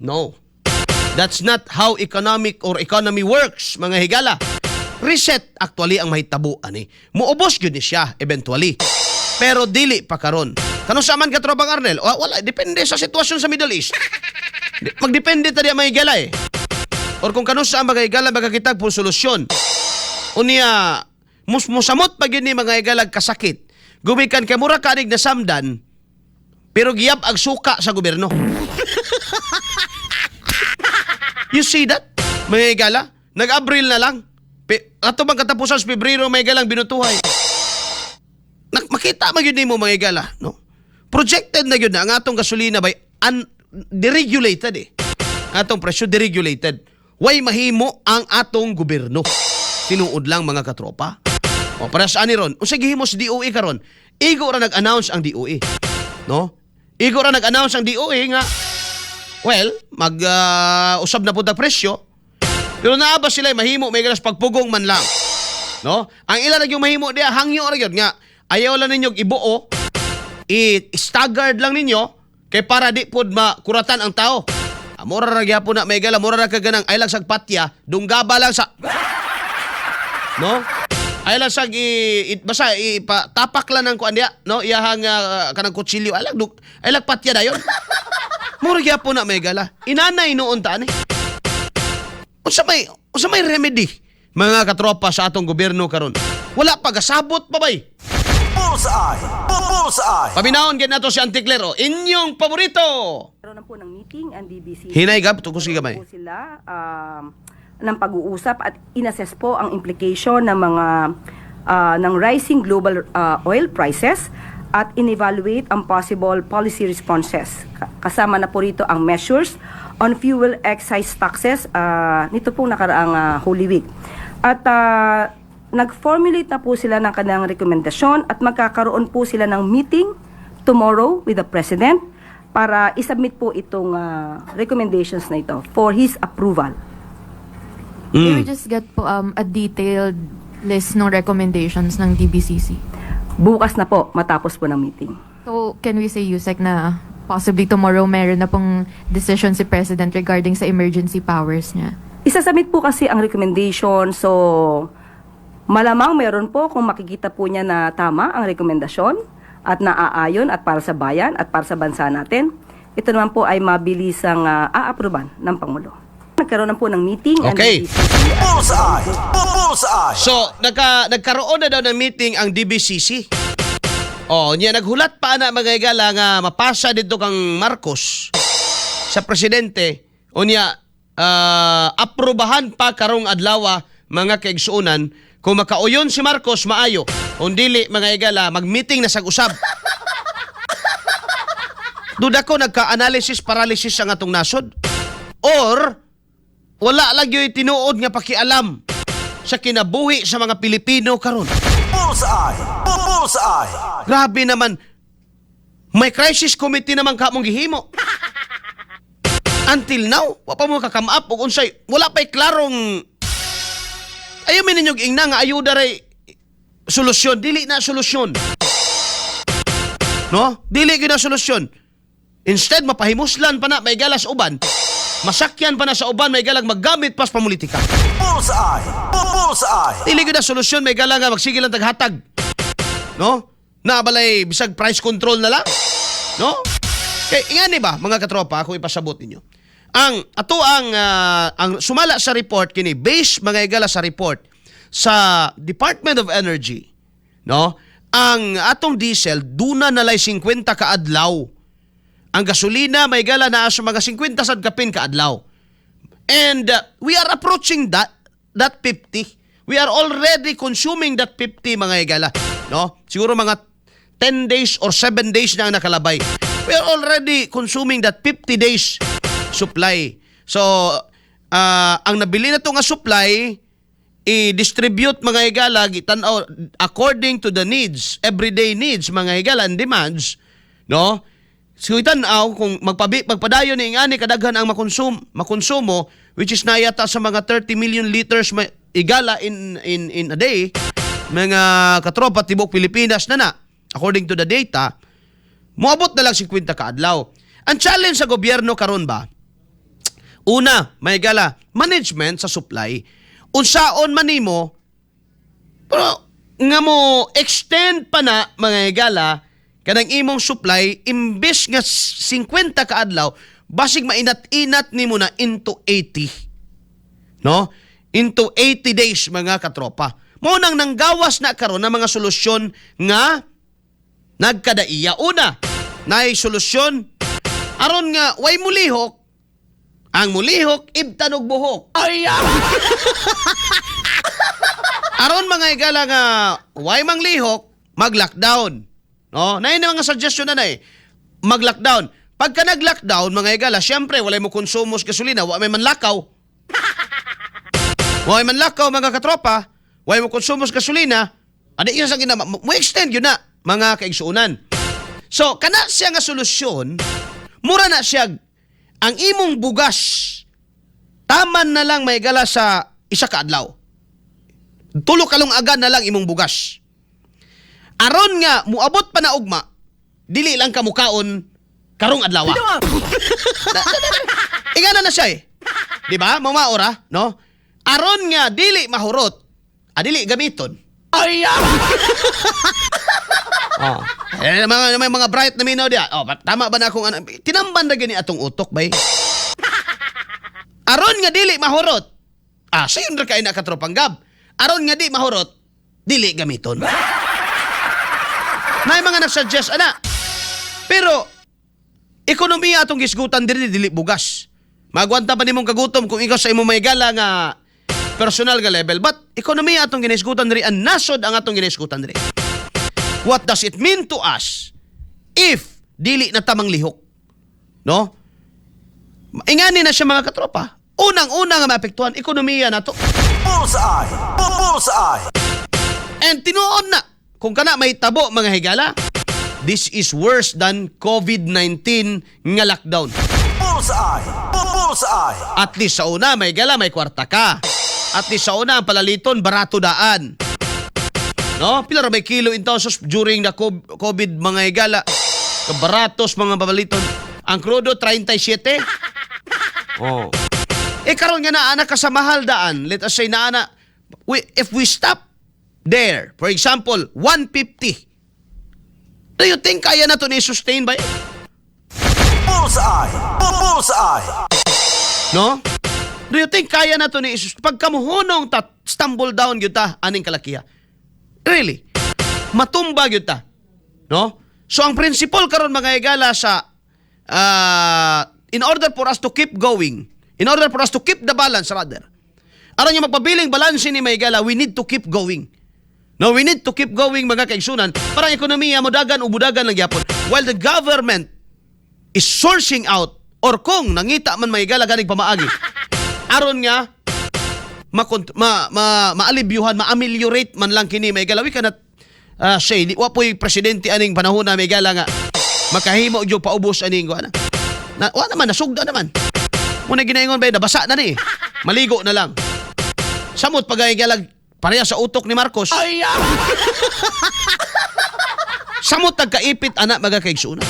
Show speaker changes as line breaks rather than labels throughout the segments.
No. That's not how economy works, mga higala. Reset actually ang mahitabo ani. Muubos gyud ni siya eventually. Pero dili pa karon. Kano sa man ka tropang Arnel? Wala, depende sa sitwasyon sa Middle East. Magdepende ta diya mga higala eh. Or kung kano sa mga higala magakitag po solusyon. Unya musamot pag yun ni mga higala kasakit. Gumikan kay mura kanig na samdan pero giyap ag suka sa gobyerno. You see that? Mga higala? Nag-Abril na lang. Ato bang katapusan sa Pebrero may galang binutuhay. Makita magyud nimo mga higala, no? Projected na gyud na ang atong gasolina by deregulated eh. Atong presyo deregulated. Way mahimo ang atong gobyerno. Tinuod lang mga katropa. O para sa ani ron, unsa gihimo sa DOE karon? Igo ra nag-announce ang DOE. No? Igo ra nag-announce ang DOE nga usab na pud ang presyo. Pero naaba sila mahimo may galas pagpugong man lang. No? Ang ila ra gyud mahimo diha hangyo ra gyud nga ayaw lang ninyo ibuo, i-staggered lang ninyo kay para di pud makuratan ang tao. Mura ra gyapon na may gala, mura ra kaganang ay lang sag patya, dunggaba lang sa no? Ay lang sag basta ipatapak lang ng kuan diya, no? Iyahang kanang kutsilyo ay lang patya dayon. Mura gyapon na may gala. Inanay noon ta ani. Unsa may remedy mga katropa sa atong gobyerno karon? Wala pa gasabot pa bay. Bullseye. Paminaon gid nato si Anticlero, inyong paborito.
Karon na po ng meeting ang DBC.
Hinay gab to kusi gamay.
Po sila ng pag-uusap at inassess po ang implication ng mga ng rising global oil prices at in-evaluate ang possible policy responses. Kasama na po rito ang measures on fuel excise taxes nito pong nakaraang Holy Week. At nag-formulate na po sila ng kanilang rekomendasyon at magkakaroon po sila ng meeting tomorrow with the President para isubmit po itong recommendations na ito for his approval.
Can we just get po a detailed list ng recommendations ng DBCC?
Bukas na po, matapos po ng meeting.
So, can we say, Yusek, na possibly tomorrow meron na pong decision si President regarding sa emergency powers niya?
Isasubmit po kasi ang recommendation, so malamang meron po kung makikita po niya na tama ang rekomendasyon at naaayon at para sa bayan at para sa bansa natin. Ito naman po ay mabilisang aaproban ng Pangulo. Nagkaroon na po ng meeting.
Okay.
Bullseye.
So, nagkaroon na daw ng meeting ang DBCC. Niya naghulat pa na mga higala nga mapasa dito kang Marcos sa presidente. Niya aprobahan pa karong adlaw mga kaigsuonan kung makauyon si Marcos maayo. Kung dili mga higala mag-meeting na sag-usab. Duda ko nagka-analysis paralysis ang atong nasod or wala lang yung tinuod nga pakialam sa kinabuhi sa mga Pilipino karon.
Bullseye.
Grabe naman. May crisis committee naman ka mong gihimo. Until now, wa pa mo ka-come up og unsay wala pa'y klarong ayaw min ninyo ingna nga ayuda ray solusyon, dili na solusyon. No? Dili gyud na solusyon. Instead mapahimuslan pa na may galas uban. Masakyan pa na sa uban may galang maggamit pas pamulitika.
Bullseye.
Dili gyud na solusyon may galang nga magsige lang taghatag. No? Naabalay bisag price control na lang. No? Kay ingani ba mga katropa kung ipasabot ninyo. Ang sumala sa report kini base mga higala sa report sa Department of Energy, no? Ang atong diesel duna nalay 50 ka adlaw. Ang gasolina may gala na sa mga 50 sad kapin ka adlaw. And we are approaching that 50. We are already consuming that 50 mga higala, no? Siguro mga 10 days or 7 days na ang nakalabay. We are already consuming that 50 days supply. So, ang nabili na ito nga supply, i-distribute mga higala, according to the needs, everyday needs, mga higala and demands, no? So, itanaw, kung magpadayon ni ingani kadaghan ang makonsumo, which is nayata sa mga 30 million liters igala in a day, mga katropa, tibok Pilipinas na, according to the data, moabot na lang 50 ka adlaw. Ang challenge sa gobyerno karon ba, Una, may gala, management sa supply. Unsaon man nimo, pero nga mo extend pa na mga gala kanang imong supply imbes nga 50 ka adlaw, basig mainat-inat nimo na into 80. No? Into 80 days mga katropa. Mo nang nanggawas na karon ng mga solusyon nga nagkadaiya. Una, naay solusyon aron nga way mulihok. Ang mulihok, ibtan og buhok. Aron mga igala nga way manglihok, mag-lockdown. No? Na yun mga suggestion na mag-lockdown. Pagka nag-lockdown, mga igala, syempre, walay mo konsumos gasolina, walay man lakaw. Walay man lakaw, mga katropa, walay mo konsumos gasolina, adi yun sa ginama, mo extend yun na, mga kaigsuunan. So, kana siya nga solusyon, mura na siya ang imong bugas, taman na lang may gala sa isa ka adlaw. Tulo kalong agad na lang imong bugas. Aron nga, muabot pa na ugma, dili lang kamukaon karong adlaw. Ingana na siya Di ba? Mamaora, no? Aron nga, dili mahurot, dili gamiton. Oh. May mga bright na minaw diya. Oh, tama ba na akong ano? Tinamban na gani atong utok, bay. Aron nga dili mahurot. Sayon ra kay na katropang gab. Aron nga di mahurot, dili gamiton. May mga nagsuggest ana. Pero ekonomiya atong gisgutan dili bugas. Magwanta pa nimong kagutom kung ikaw sa imong may gala nga personal nga level. But ekonomiya atong ginisgutan diri, ang nasod ang atong ginisgutan diri. What does it mean to us if dili na tamang lihok? No? Ingani na siya mga katropa. Unang-una nga maapektuhan, ekonomiya na to.
Bullseye! Bullseye!
And tinuod na, kung kana may tabo mga higala, this is worse than COVID-19 nga lockdown.
Bullseye! Bullseye!
At least sa una, may higala, may kwarta ka. At least sa una, ang palaliton, barato daan. No? Pila ra may kilo in pesos during the COVID mga higala. Kabaratos mga babaliton. Ang krudo 37. Oh. Karon nga naa ka sa mahal daan. Let us say naa if we stop there, for example, 150. Do you think kaya na to ni sustain ba?
Bullseye! Bullseye!
No? Do you think kaya na to ni sustain? Pag kamuhunong stumble down gyud ta aning kalakiya. Really? Matumba gyud ta. No? So ang principle karon mga higala sa in order for us to keep going, in order for us to keep the balance rather, aron yung magpabiling balance ni mga higala, we need to keep going. No, we need to keep going mga kaigsunan para ang ekonomiya modagan o budagan lang gyapon while the government is sourcing out or kung nangita man mga higala ganing pamaagi. Aron nga maalibyuhan, ma-ameliorate man lang kini may galawi kanat say di wa poy presidente aning panahon na may gala nga makahimo gyud paubos aning wa naman nasugda naman. Muna ginaingon ba nabasa na ni. Maligo na lang. Samot pagay galag pareha sa utok ni Marcos. Samot tagkaipit anak mga kaigsunan.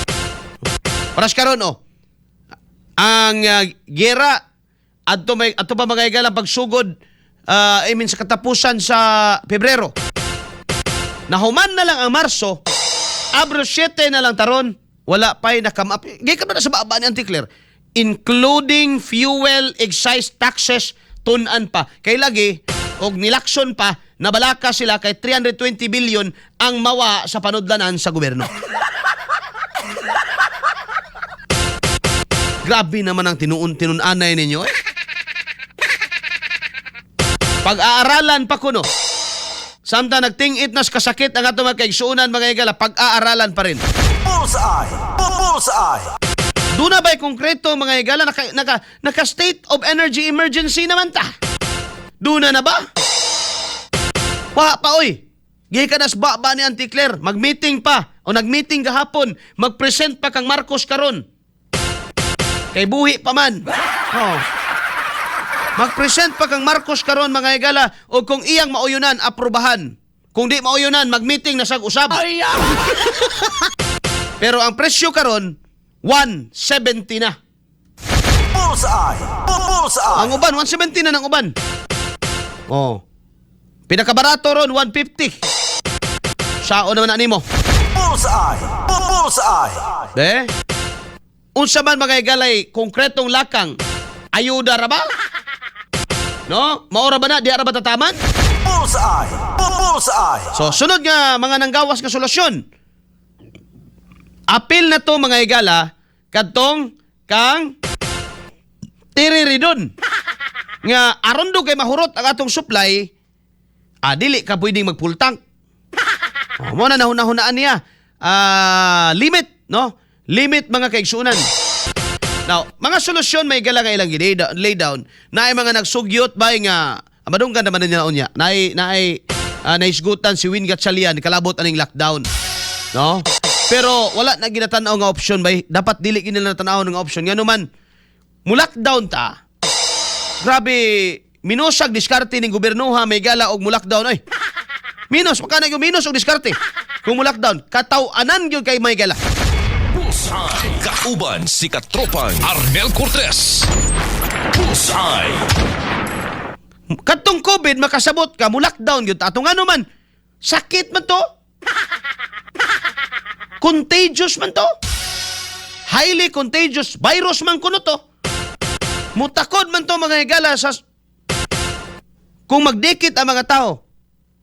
Paras karon ang gera adto pa mga higala pagsugod sa katapusan sa Pebrero. Nahuman na lang ang Marso, Abro 7 na lang taron, wala pa'y nakamap. Gaya ka ba na sa baba ni Anticler? Including fuel, excise, taxes, tunan pa. Kay lagi, og nilakson pa, nabalaka sila kay 320 billion ang mawa sa panudlanan sa gobyerno. Grabe naman ang tinunanay ninyo Pag-aaralan pa kuno. Samtang nagtingit nas kasakit ang ato mga kaigsuunan mga higala, pag-aaralan pa rin.
Bullseye! Bullseye!
Doon na ba'y konkreto mga higala, naka state of energy emergency naman ta? Doon na ba? Oy. Gaya ka nas ba ni Anticler, mag-meeting pa, o nag-meeting kahapon, mag-present pa kang Marcos karon. Kay buhi pa man. Mag-present pa kang Marcos karon mga higala, o kung iyang mauyunan, aprobahan. Kung di mauyunan, mag-meeting na sag-usab. Pero ang presyo karon, 170 na.
Bullseye! Bullseye.
Ang uban 170 na ng uban. Oh. Pinakabarato ron 150. Sao naman na nimo.
Bullseye. Bullseye.
De? Unsa man mga igalay konkretong lakang ayuda ra ba? No? Maora ba na di ara ba tataman?
Bullseye. Bullseye.
So sunod nga mga nanggawas nga solusyon. Apil na to mga igala kadtong kang tiriridon. Nga aron do kay mahurot ang atong supply, dili ka pwedeng mag-full tank. Mo na nahuna-hunaan niya. Limit, no? Limit mga kaigsunan. Now, mga solusyon may gala nga ilang lay down na ay mga nagsugyot ba nga amadunggan naman niya unya. Naisgutan si Win Gatchalian kalabot aning lockdown. No? Pero wala na ginatanaw nga option bay. Dapat dili gid nila natanaw nga option. Ngano man mu lockdown ta. Grabe, minusag diskarte ning gobyerno ha may gala og mu lockdown ay. Minus, makana yung minus og diskarte. Kung mu lockdown, kataw-anan gyud kay may gala.
Bullseye. Kauban si Katropang Arnel Cortez. Bullseye.
Katong COVID makasabot ka mu lockdown gyud atong ano man. Sakit man to. Contagious man to. Highly contagious virus man kuno to. Mutakod man to mga higala sa kung magdikit ang mga tao.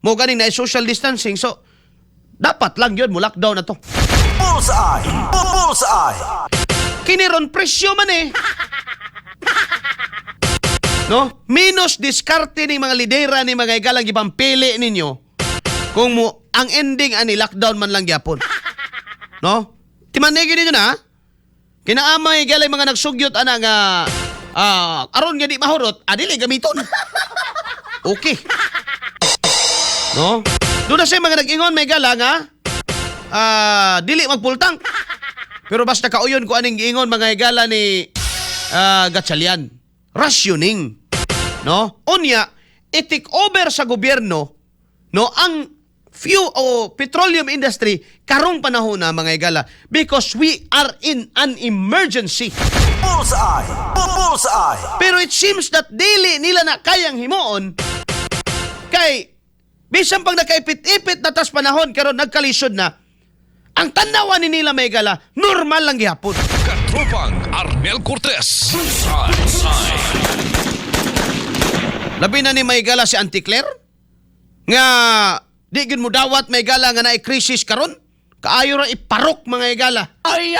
Mo ganing na social distancing so dapat lang yun mo lockdown na to.
Bullseye. Bullseye.
Kiniron presyo man eh. No? Minus diskarte ni mga lidera ni mga igalang gipampili ninyo kung mo ang ending ani lockdown man lang gyapon. No? Timanegi ninyo na. Kinaamay galay mga nagsugyot ana nga aron nga di mahurot, dili gamiton. Okay. No? Doon na siya mga nag-ingon may gala nga dili magpultang. Pero basta kauyon ko aning giingon mga higala ni Gatchalian. Rationing. No? Unya, i-take over sa gobyerno no ang petroleum industry karong panahon na mga higala because we are in an emergency.
Bullseye. Bullseye.
Pero it seems that dili nila na kayang himuon kay bisan pag nakaipit-ipit na tas panahon karon nagkalisod na ang tanawan ni nila may gala normal lang gihapon.
Katropang Arnel Cortez. Bullseye.
Labi na ni may gala si Auntie Claire nga di gid mo dawat may gala nga naay krisis karon kaayo ra iparok mga igala. Ay!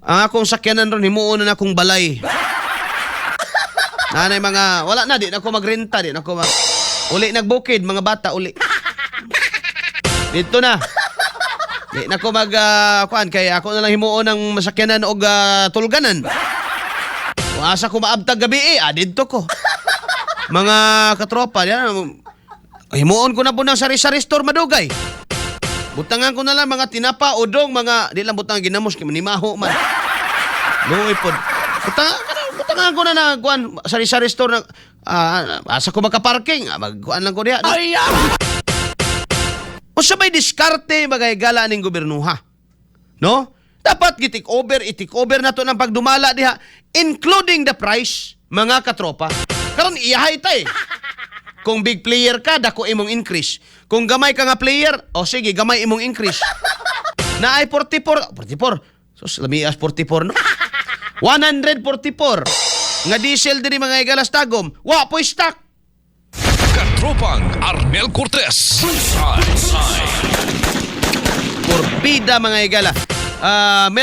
Ang akong sakyanan ron himuon na akong balay. Nanay mga wala na di na ako magrenta di na ako uli nagbukid mga bata uli. Dito na. Di na ako kuan kay ako na lang himuon ng masakyanan og tulganan. Kung asa ko maabtag gabi dito ko. Mga katropa yan. Himuon ko na po ng sari-sari store madugay. Butangan ko na lang mga tinapa, udong, mga di lang butang ginamos kay manimaho man. Luoy pod. Butangan ko na kuan sari-sari store na asa ko makaparking, magkuan lang ko diha. O sabay diskarte mga higala ning gobyernuha. No? Dapat i-take over na to ng pagdumala diha, including the price, mga katropa. Karon iyahay ta eh. Kung big player ka, dako imong increase. Kung gamay ka nga player, sige, gamay imong increase. Na ay 44. Sus, lamias 44, no? 144. Nga diesel diri mga igalas tagom. Wa po stock.
Katropang Arnel Cortez. Bullseye.
Porbida mga igala.